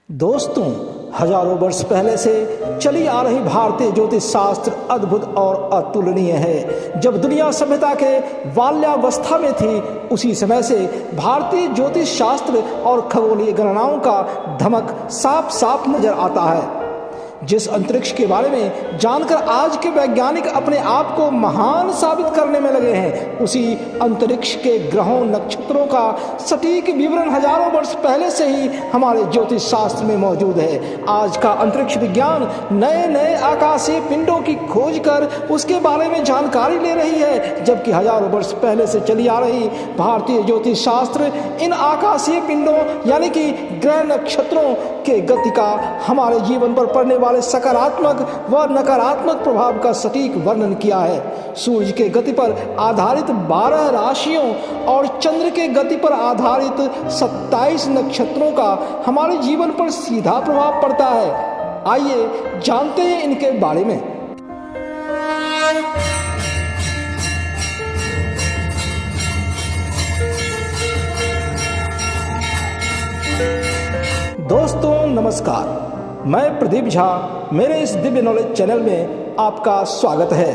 दोस्तों, हजारों वर्ष पहले से चली आ रही भारतीय ज्योतिष शास्त्र अद्भुत और अतुलनीय है। जब दुनिया सभ्यता के बाल्यावस्था में थी, उसी समय से भारतीय ज्योतिष शास्त्र और खगोलीय गणनाओं का धमक साफ साफ नजर आता है। जिस अंतरिक्ष के बारे में जानकर आज के वैज्ञानिक अपने आप को महान साबित करने में लगे हैं, उसी अंतरिक्ष के ग्रहों नक्षत्रों का सटीक विवरण हजारों वर्ष पहले से ही हमारे ज्योतिष शास्त्र में मौजूद है। आज का अंतरिक्ष विज्ञान नए नए आकाशीय पिंडों की खोज कर उसके बारे में जानकारी ले रही है, जबकि हजारों वर्ष पहले से चली आ रही भारतीय ज्योतिष शास्त्र इन आकाशीय पिंडों यानी कि ग्रह नक्षत्रों के गति का हमारे जीवन पर पड़ने वाले सकारात्मक व नकारात्मक प्रभाव का सटीक वर्णन किया है। सूर्य के गति पर आधारित 12 राशियों और चंद्र के गति पर आधारित 27 नक्षत्रों का हमारे जीवन पर सीधा प्रभाव पड़ता है। आइए जानते हैं इनके बारे में। दोस्तों नमस्कार, मैं प्रदीप झा, मेरे इस दिव्य नॉलेज चैनल में आपका स्वागत है।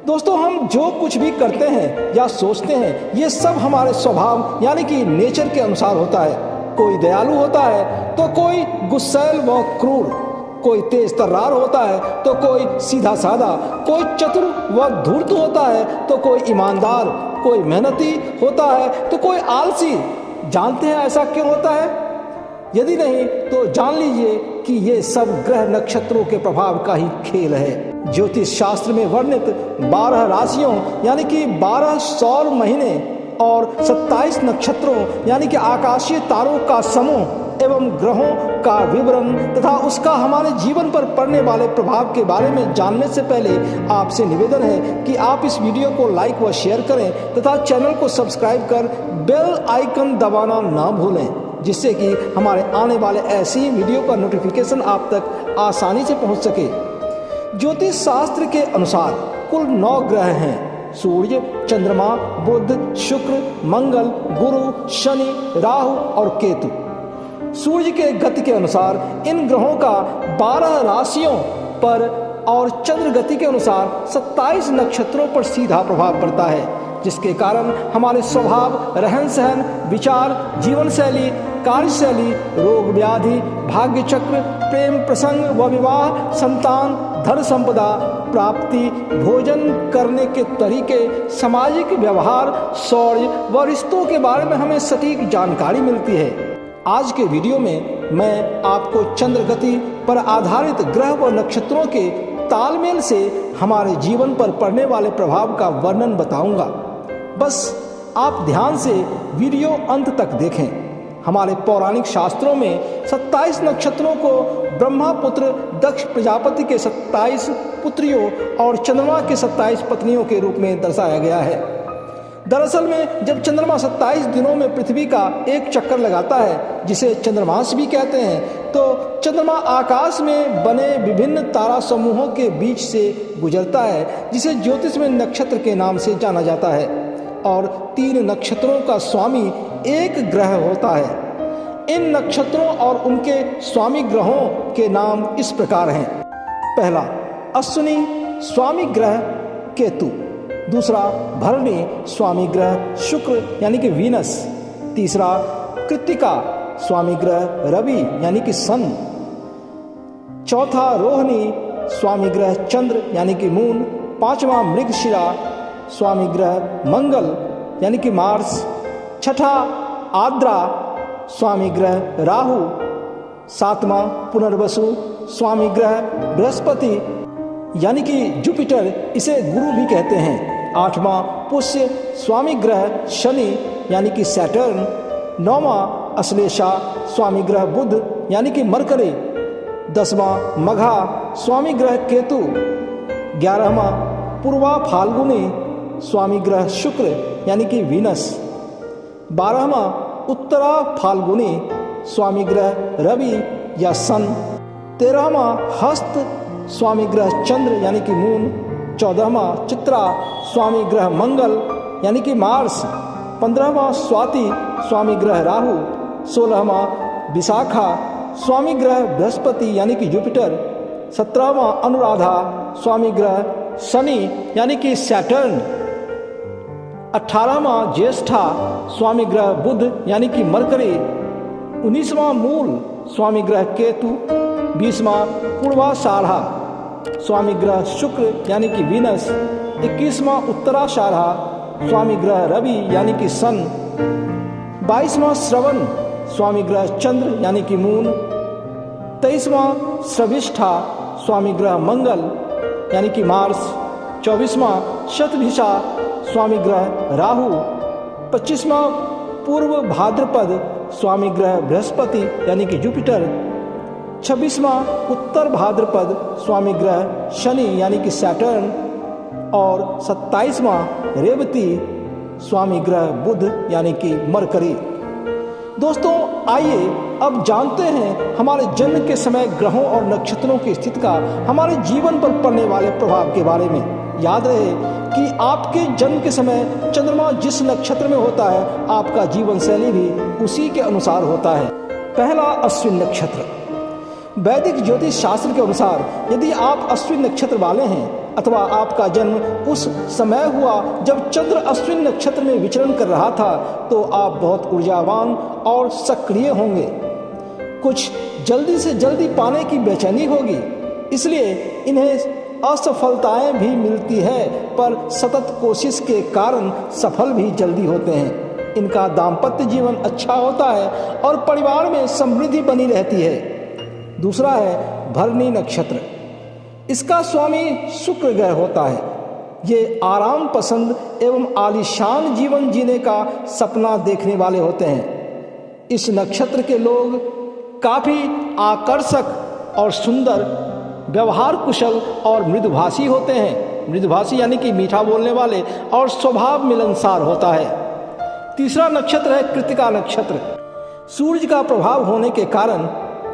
दोस्तों, हम जो कुछ भी करते हैं या सोचते हैं, ये सब हमारे स्वभाव यानी कि नेचर के अनुसार होता है। कोई दयालु होता है तो कोई गुस्सैल व क्रूर, कोई तेज तर्रार होता है तो कोई सीधा साधा, कोई चतुर व धूर्त होता है तो कोई ईमानदार, कोई मेहनती होता है तो कोई आलसी। जानते हैं ऐसा क्यों होता है? यदि नहीं तो जान लीजिए कि ये सब ग्रह नक्षत्रों के प्रभाव का ही खेल है। ज्योतिष शास्त्र में वर्णित 12 राशियों यानी कि 12 सौर महीने और 27 नक्षत्रों यानी कि आकाशीय तारों का समूह एवं ग्रहों का विवरण तथा उसका हमारे जीवन पर पड़ने वाले प्रभाव के बारे में जानने से पहले आपसे निवेदन है कि आप इस वीडियो को लाइक व शेयर करें तथा चैनल को सब्सक्राइब कर बेल आइकन दबाना ना भूलें, जिससे कि हमारे आने वाले ऐसी वीडियो का नोटिफिकेशन आप तक आसानी से पहुंच सके। ज्योतिष शास्त्र के अनुसार कुल 9 ग्रह हैं: सूर्य, चंद्रमा, बुध, शुक्र, मंगल, गुरु, शनि, राहु और केतु। सूर्य के गति के अनुसार इन ग्रहों का 12 राशियों पर और चंद्र गति के अनुसार 27 नक्षत्रों पर सीधा प्रभाव पड़ता है, जिसके कारण हमारे स्वभाव, रहन सहन, विचार, जीवन शैली, कार्यशैली, रोग व्याधि, भाग्य चक्र, प्रेम प्रसंग व विवाह, संतान, धन संपदा प्राप्ति, भोजन करने के तरीके, सामाजिक व्यवहार, शौर्य व रिश्तों के बारे में हमें सटीक जानकारी मिलती है। आज के वीडियो में मैं आपको चंद्र गति पर आधारित ग्रह व नक्षत्रों के तालमेल से हमारे जीवन पर पड़ने वाले प्रभाव का वर्णन बताऊंगा। बस आप ध्यान से वीडियो अंत तक देखें। हमारे पौराणिक शास्त्रों में 27 नक्षत्रों को ब्रह्मपुत्र दक्ष प्रजापति के 27 पुत्रियों और चंद्रमा के 27 पत्नियों के रूप में दर्शाया गया है। दरअसल में जब चंद्रमा 27 दिनों में पृथ्वी का एक चक्कर लगाता है, जिसे चंद्रमास भी कहते हैं, तो चंद्रमा आकाश में बने विभिन्न तारा समूहों के बीच से गुजरता है, जिसे ज्योतिष में नक्षत्र के नाम से जाना जाता है। और 3 नक्षत्रों का स्वामी एक ग्रह होता है। इन नक्षत्रों और उनके स्वामी ग्रहों के नाम इस प्रकार हैं। पहला, अश्विनी स्वामी ग्रह केतु। दूसरा, भरणी स्वामी ग्रह शुक्र यानी कि वीनस। तीसरा, कृत्तिका स्वामी ग्रह रवि यानी कि सन। चौथा, रोहिणी स्वामी ग्रह चंद्र यानी कि मून। पांचवा, मृगशिरा स्वामी ग्रह मंगल यानी कि मार्स। छठा, आद्रा स्वामी ग्रह राहु। सातवां, पुनर्वसु स्वामी ग्रह बृहस्पति यानी कि जुपिटर, इसे गुरु भी कहते हैं। 8वां, पुष्य स्वामी ग्रह शनि यानी कि सैटर्न। 9वां, अश्लेषा स्वामी ग्रह बुध यानी कि मरकरी। 10वां, मघा स्वामी ग्रह केतु। 11वां, पूर्वा फाल्गुनी स्वामी ग्रह शुक्र यानी कि वीनस। 12वां, उत्तरा फाल्गुनी स्वामी ग्रह रवि या सन। 13वां, हस्त स्वामी ग्रह चंद्र यानी कि मून। 14वां, चित्रा स्वामी ग्रह मंगल यानी कि मार्स। 15वां, स्वाति स्वामी ग्रह राहु। 16वां, विशाखा स्वामी ग्रह बृहस्पति यानी कि जुपिटर, 17वां अनुराधा स्वामी ग्रह शनि यानी कि सैटर्न, 18वां ज्येष्ठा स्वामी ग्रह बुध यानी कि मरकरी, 19वां मूल स्वामी ग्रह केतु, 20वां पूर्वाषाढ़ा स्वामी ग्रह शुक्र यानी कि वीनस, 21वां उत्तराषाढ़ा स्वामी ग्रह रवि यानी कि सन, 22वां श्रवण स्वामी ग्रह चंद्र यानी कि मून, 23वां श्रविष्ठा स्वामी ग्रह मंगल यानी कि मार्स, 24वां शतभिषा स्वामी ग्रह राहु, 25वां पूर्व भाद्रपद स्वामी ग्रह बृहस्पति यानी कि जुपिटर, 26वां उत्तर भाद्रपद स्वामी ग्रह शनि यानी कि सैटर्न और 27वां रेवती स्वामी ग्रह बुध यानी कि मरकरी। दोस्तों आइए अब जानते हैं हमारे जन्म के समय ग्रहों और नक्षत्रों की स्थिति का हमारे जीवन पर पड़ने वाले प्रभाव के बारे में। याद रहे कि आपके जन्म के समय चंद्रमा जिस नक्षत्र में होता है आपका जीवन शैली भी उसी के अनुसार होता है। पहला, अश्विन नक्षत्र। वैदिक ज्योतिष शास्त्र के अनुसार यदि आप अश्विन नक्षत्र वाले हैं अथवा आपका जन्म उस समय हुआ जब चंद्र अश्विन नक्षत्र में विचरण कर रहा था तो आप बहुत ऊर्जावान और सक्रिय होंगे। कुछ जल्दी से जल्दी पाने की बेचैनी होगी, इसलिए इन्हें असफलताएं भी मिलती है पर सतत कोशिश के कारण सफल भी जल्दी होते हैं। इनका दाम्पत्य जीवन अच्छा होता है और परिवार में समृद्धि बनी रहती है। दूसरा है भरणी नक्षत्र। इसका स्वामी शुक्र ग्रह होता है। ये आराम पसंद एवं आलीशान जीवन जीने का सपना देखने वाले होते हैं। इस नक्षत्र के लोग काफी आकर्षक और सुंदर, व्यवहार कुशल और मृदुभाषी होते हैं। मृदुभाषी यानी कि मीठा बोलने वाले और स्वभाव मिलनसार होता है। तीसरा नक्षत्र है कृत्तिका नक्षत्र। सूर्य का प्रभाव होने के कारण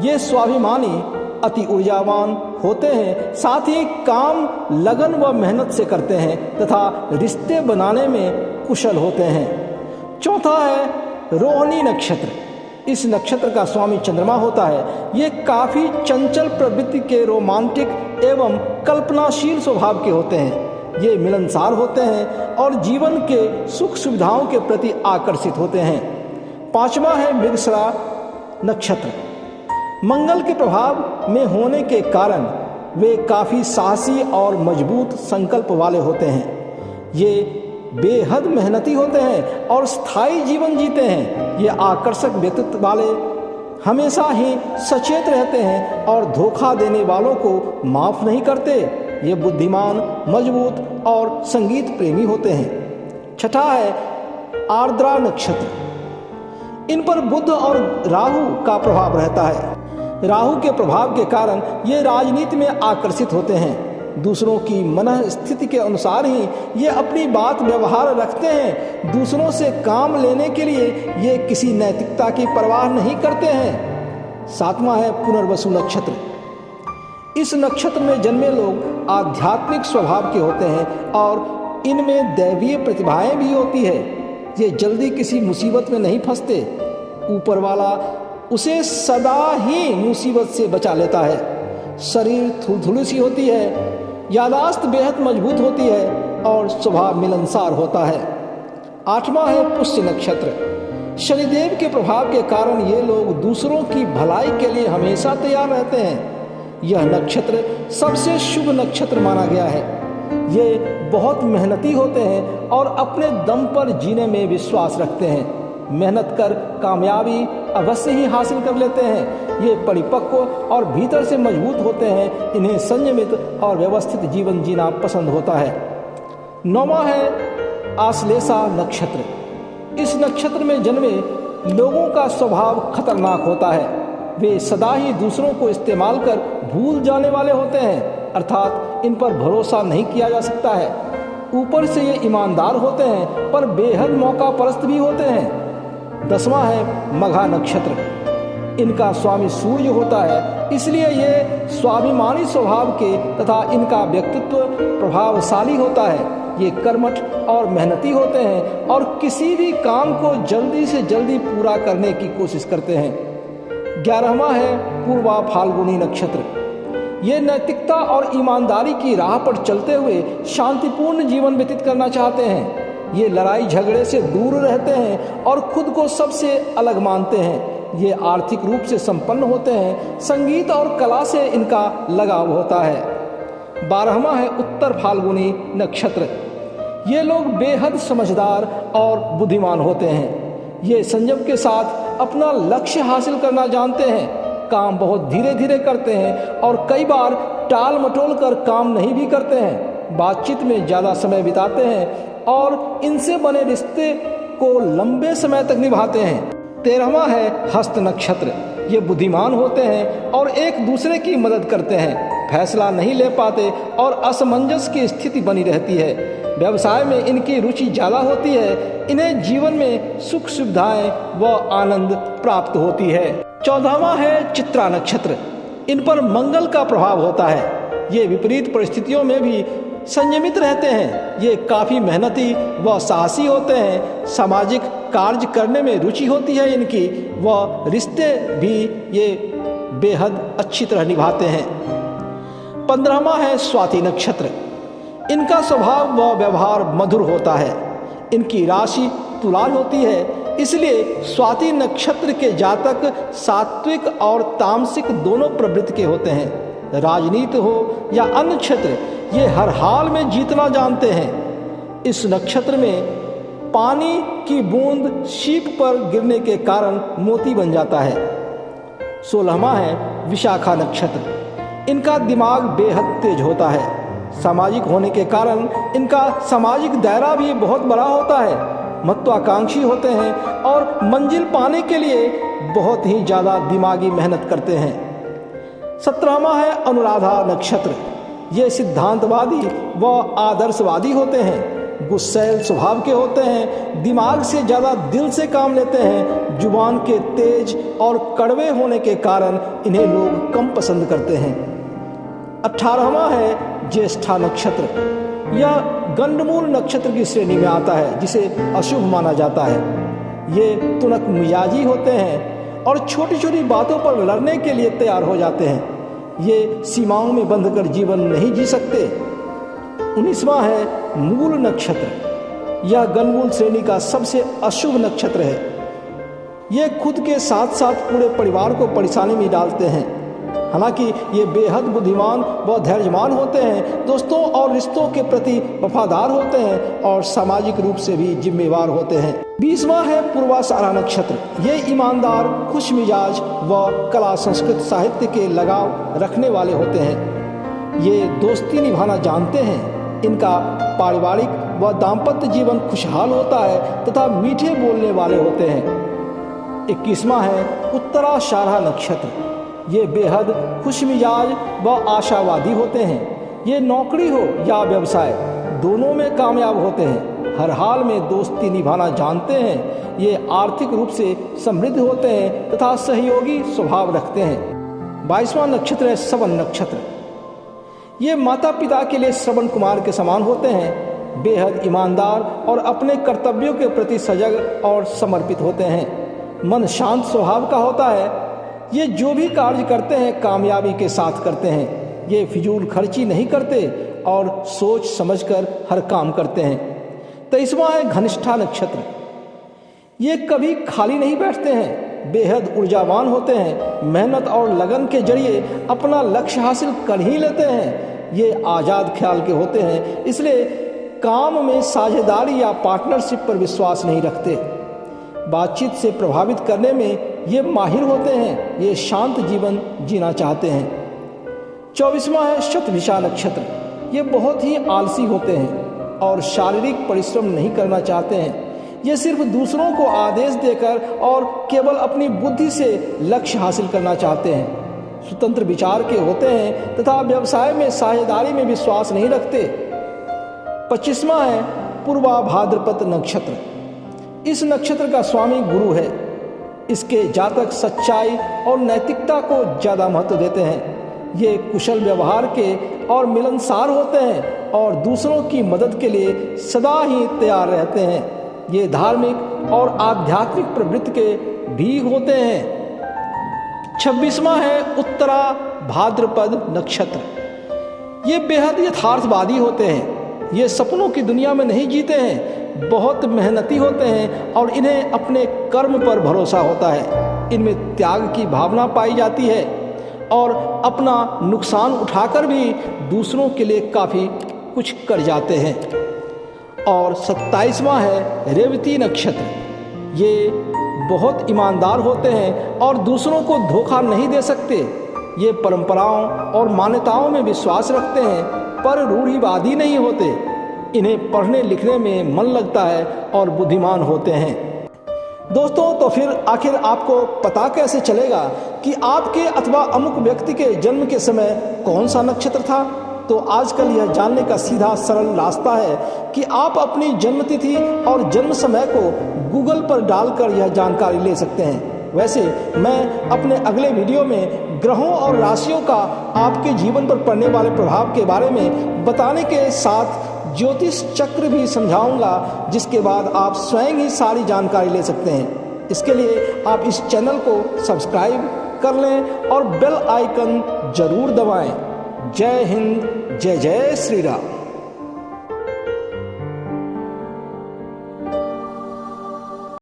ये स्वाभिमानी, अति ऊर्जावान होते हैं, साथ ही काम लगन व मेहनत से करते हैं तथा रिश्ते बनाने में कुशल होते हैं। चौथा है रोहिणी नक्षत्र। इस नक्षत्र का स्वामी चंद्रमा होता है। ये काफी चंचल प्रवृत्ति के, रोमांटिक एवं कल्पनाशील स्वभाव के होते हैं। ये मिलनसार होते हैं और जीवन के सुख सुविधाओं के प्रति आकर्षित होते हैं। पांचवा है मृगशिरा नक्षत्र। मंगल के प्रभाव में होने के कारण वे काफी साहसी और मजबूत संकल्प वाले होते हैं। ये बेहद मेहनती होते हैं और स्थायी जीवन जीते हैं। ये आकर्षक व्यक्तित्व वाले, हमेशा ही सचेत रहते हैं और धोखा देने वालों को माफ नहीं करते। ये बुद्धिमान, मजबूत और संगीत प्रेमी होते हैं। छठा है आर्द्रा नक्षत्र। इन पर बुध और राहु का प्रभाव रहता है। राहु के प्रभाव के कारण ये राजनीति में आकर्षित होते हैं। दूसरों की मनः स्थिति के अनुसार ही ये अपनी बात व्यवहार रखते हैं। दूसरों से काम लेने के लिए ये किसी नैतिकता की परवाह नहीं करते हैं। सातवां है पुनर्वसु नक्षत्र। इस नक्षत्र में जन्मे लोग आध्यात्मिक स्वभाव के होते हैं और इनमें दैवीय प्रतिभाएं भी होती है। ये जल्दी किसी मुसीबत में नहीं फंसते। ऊपर वाला उसे सदा ही मुसीबत से बचा लेता है। शरीर थुलथुली सी होती है, यादाश्त बेहद मजबूत होती है और स्वभाव मिलनसार होता है। आठवां है पुष्य नक्षत्र। शनिदेव के प्रभाव के कारण ये लोग दूसरों की भलाई के लिए हमेशा तैयार रहते हैं। यह नक्षत्र सबसे शुभ नक्षत्र माना गया है। ये बहुत मेहनती होते हैं और अपने दम पर जीने में विश्वास रखते हैं। मेहनत कर कामयाबी अवश्य ही हासिल कर लेते हैं। ये परिपक्व और भीतर से मजबूत होते हैं। इन्हें संयमित और व्यवस्थित जीवन जीना पसंद होता है। नौवां है आश्लेषा नक्षत्र। इस नक्षत्र में जन्मे लोगों का स्वभाव खतरनाक होता है। वे सदा ही दूसरों को इस्तेमाल कर भूल जाने वाले होते हैं, अर्थात इन पर भरोसा नहीं किया जा सकता है। ऊपर से ये ईमानदार होते हैं पर बेहद मौका परस्त भी होते हैं। 10वां है मघा नक्षत्र। इनका स्वामी सूर्य होता है, इसलिए ये स्वाभिमानी स्वभाव के तथा इनका व्यक्तित्व प्रभावशाली होता है। ये कर्मठ और मेहनती होते हैं और किसी भी काम को जल्दी से जल्दी पूरा करने की कोशिश करते हैं। 11वां है पूर्वा फाल्गुनी नक्षत्र। ये नैतिकता और ईमानदारी की राह पर चलते हुए शांतिपूर्ण जीवन व्यतीत करना चाहते हैं। ये लड़ाई झगड़े से दूर रहते हैं और खुद को सबसे अलग मानते हैं। ये आर्थिक रूप से संपन्न होते हैं। संगीत और कला से इनका लगाव होता है। 12वां है उत्तर फाल्गुनी नक्षत्र। ये लोग बेहद समझदार और बुद्धिमान होते हैं। ये संयम के साथ अपना लक्ष्य हासिल करना जानते हैं। काम बहुत धीरे धीरे करते हैं और कई बार टाल मटोल कर काम नहीं भी करते हैं। बातचीत में ज़्यादा समय बिताते हैं और इनसे बने रिश्ते को लंबे समय तक निभाते हैं। 13वां है हस्त नक्षत्र। ये बुद्धिमान होते हैं और एक दूसरे की मदद करते हैं। फैसला नहीं ले पाते और असमंजस की स्थिति बनी रहती है। व्यवसाय में इनकी रुचि ज़्यादा होती है। इन्हें जीवन में सुख सुविधाएं व आनंद प्राप्त होती है। 14वां है चित्रा नक्षत्र। इन पर मंगल का प्रभाव होता है। ये विपरीत परिस्थितियों में भी संयमित रहते हैं। ये काफ़ी मेहनती व साहसी होते हैं। सामाजिक कार्य करने में रुचि होती है इनकी व रिश्ते भी ये बेहद अच्छी तरह निभाते हैं। 15वां है स्वाति नक्षत्र। इनका स्वभाव व व्यवहार मधुर होता है। इनकी राशि तुला होती है, इसलिए स्वाति नक्षत्र के जातक सात्विक और तामसिक दोनों प्रवृत्ति के होते हैं। राजनीति हो या अन्य क्षेत्र, ये हर हाल में जीतना जानते हैं। इस नक्षत्र में पानी की बूंद शीप पर गिरने के कारण मोती बन जाता है। 16वां है विशाखा नक्षत्र। इनका दिमाग बेहद तेज होता है। सामाजिक होने के कारण इनका सामाजिक दायरा भी बहुत बड़ा होता है। महत्वाकांक्षी होते हैं और मंजिल पाने के लिए बहुत ही ज़्यादा दिमागी मेहनत करते हैं। 17वां है अनुराधा नक्षत्र। ये सिद्धांतवादी व आदर्शवादी होते हैं। गुस्सैल स्वभाव के होते हैं। दिमाग से ज़्यादा दिल से काम लेते हैं। जुबान के तेज और कड़वे होने के कारण इन्हें लोग कम पसंद करते हैं। 18वां है ज्येष्ठा नक्षत्र। यह गंडमूल नक्षत्र की श्रेणी में आता है, जिसे अशुभ माना जाता है। ये तुनक मिजाजी होते हैं और छोटी छोटी बातों पर लड़ने के लिए तैयार हो जाते हैं। ये सीमाओं में बंधकर जीवन नहीं जी सकते। 19वां है मूल नक्षत्र। यह गणमूल श्रेणी का सबसे अशुभ नक्षत्र है। ये खुद के साथ साथ पूरे परिवार को परेशानी में डालते हैं। हालांकि ये बेहद बुद्धिमान व धैर्यवान होते हैं, दोस्तों और रिश्तों के प्रति वफादार होते हैं और सामाजिक रूप से भी जिम्मेवार होते हैं। 20वां है पूर्वाषाढ़ा नक्षत्र। ये ईमानदार, खुश मिजाज व कला संस्कृत साहित्य के लगाव रखने वाले होते हैं। ये दोस्ती निभाना जानते हैं। इनका पारिवारिक व दाम्पत्य जीवन खुशहाल होता है तथा मीठे बोलने वाले होते हैं। 21वां है उत्तराषाढ़ा नक्षत्र। ये बेहद खुश मिजाज व आशावादी होते हैं। ये नौकरी हो या व्यवसाय, दोनों में कामयाब होते हैं। हर हाल में दोस्ती निभाना जानते हैं। ये आर्थिक रूप से समृद्ध होते हैं तथा सहयोगी स्वभाव रखते हैं। 22वां नक्षत्र है श्रवण नक्षत्र। ये माता पिता के लिए श्रवण कुमार के समान होते हैं। बेहद ईमानदार और अपने कर्तव्यों के प्रति सजग और समर्पित होते हैं। मन शांत स्वभाव का होता है। ये जो भी कार्य करते हैं कामयाबी के साथ करते हैं। ये फिजूल खर्ची नहीं करते और सोच समझकर हर काम करते हैं। 23वां है घनिष्ठा नक्षत्र। ये कभी खाली नहीं बैठते हैं। बेहद ऊर्जावान होते हैं। मेहनत और लगन के जरिए अपना लक्ष्य हासिल कर ही लेते हैं। ये आज़ाद ख्याल के होते हैं, इसलिए काम में साझेदारी या पार्टनरशिप पर विश्वास नहीं रखते। बातचीत से प्रभावित करने में ये माहिर होते हैं। ये शांत जीवन जीना चाहते हैं। 24वां है शतभिषा नक्षत्र। ये बहुत ही आलसी होते हैं और शारीरिक परिश्रम नहीं करना चाहते हैं। ये सिर्फ दूसरों को आदेश देकर और केवल अपनी बुद्धि से लक्ष्य हासिल करना चाहते हैं। स्वतंत्र विचार के होते हैं तथा व्यवसाय में साझेदारी में विश्वास नहीं रखते। 25वां है पूर्वा भाद्रपद नक्षत्र। इस नक्षत्र का स्वामी गुरु है। इसके जातक सच्चाई और नैतिकता को ज़्यादा महत्व देते हैं। ये कुशल व्यवहार के और मिलनसार होते हैं और दूसरों की मदद के लिए सदा ही तैयार रहते हैं। ये धार्मिक और आध्यात्मिक प्रवृत्ति के भी होते हैं। 26वां है उत्तरा भाद्रपद नक्षत्र। ये बेहद यथार्थवादी होते हैं। ये सपनों की दुनिया में नहीं जीते हैं, बहुत मेहनती होते हैं और इन्हें अपने कर्म पर भरोसा होता है। इनमें त्याग की भावना पाई जाती है और अपना नुकसान उठाकर भी दूसरों के लिए काफ़ी कुछ कर जाते हैं। और 27वां है रेवती नक्षत्र। ये बहुत ईमानदार होते हैं और दूसरों को धोखा नहीं दे सकते। ये परंपराओं और मान्यताओं में विश्वास रखते हैं पर रूढ़िवादी नहीं होते। इन्हें पढ़ने लिखने में मन लगता है और बुद्धिमान होते हैं। दोस्तों, तो फिर आखिर आपको पता कैसे चलेगा कि आपके अथवा अमुक व्यक्ति के जन्म के समय कौन सा नक्षत्र था? तो आजकल यह जानने का सीधा सरल रास्ता है कि आप अपनी जन्मतिथि और जन्म समय को गूगल पर डालकर यह जानकारी ले सकते हैं। वैसे मैं अपने अगले वीडियो में ग्रहों और राशियों का आपके जीवन पर पड़ने वाले प्रभाव के बारे में बताने के साथ ज्योतिष चक्र भी समझाऊंगा, जिसके बाद आप स्वयं ही सारी जानकारी ले सकते हैं। इसके लिए आप इस चैनल को सब्सक्राइब कर लें और बेल आइकन जरूर दबाएं। जय हिंद, जय जय श्री राम।